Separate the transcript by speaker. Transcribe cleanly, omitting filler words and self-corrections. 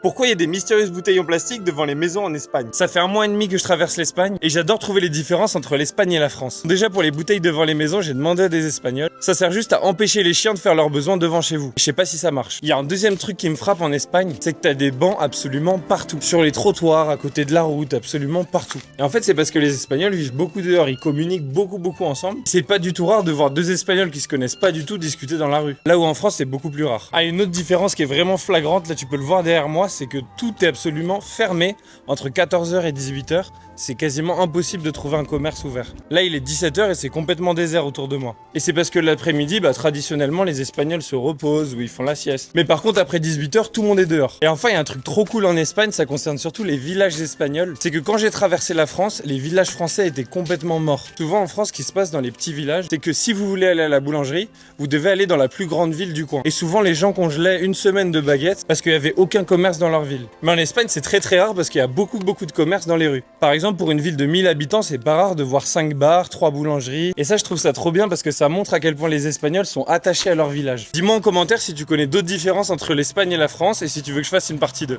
Speaker 1: Pourquoi il y a des mystérieuses bouteilles en plastique devant les maisons en Espagne? Ça fait 1 mois et demi que je traverse l'Espagne et j'adore trouver les différences entre l'Espagne et la France. Déjà pour les bouteilles devant les maisons, j'ai demandé à des Espagnols. Ça sert juste à empêcher les chiens de faire leurs besoins devant chez vous. Je sais pas si ça marche. Il y a un deuxième truc qui me frappe en Espagne, c'est que t'as des bancs absolument partout. Sur les trottoirs, à côté de la route, absolument partout. Et en fait c'est parce que les Espagnols vivent beaucoup dehors, ils communiquent beaucoup ensemble. C'est pas du tout rare de voir deux Espagnols qui se connaissent pas du tout discuter dans la rue. Là où en France c'est beaucoup plus rare. Ah, une autre différence qui est vraiment flagrante, là tu peux le voir derrière moi, c'est que tout est absolument fermé entre 14h et 18h. C'est quasiment impossible de trouver un commerce ouvert. Là il est 17h et c'est complètement désert autour de moi. Et c'est parce que l'après-midi, traditionnellement les Espagnols se reposent ou ils font la sieste. Mais par contre après 18h, tout le monde est dehors. Et enfin il y a un truc trop cool en Espagne, ça concerne surtout les villages espagnols. C'est que quand j'ai traversé la France, les villages français étaient complètement morts. Souvent en France, ce qui se passe dans les petits villages, c'est que si vous voulez aller à la boulangerie, vous devez aller dans la plus grande ville du coin. Et souvent les gens congelaient une semaine de baguettes parce qu'il n'y avait aucun commerce dans leur ville. Mais en Espagne c'est très rare parce qu'il y a beaucoup de commerces dans les rues. Par exemple pour une ville de 1000 habitants, c'est pas rare de voir 5 bars, 3 boulangeries. Et ça je trouve ça trop bien parce que ça montre à quel point les Espagnols sont attachés à leur village. Dis-moi en commentaire si tu connais d'autres différences entre l'Espagne et la France et si tu veux que je fasse une partie 2.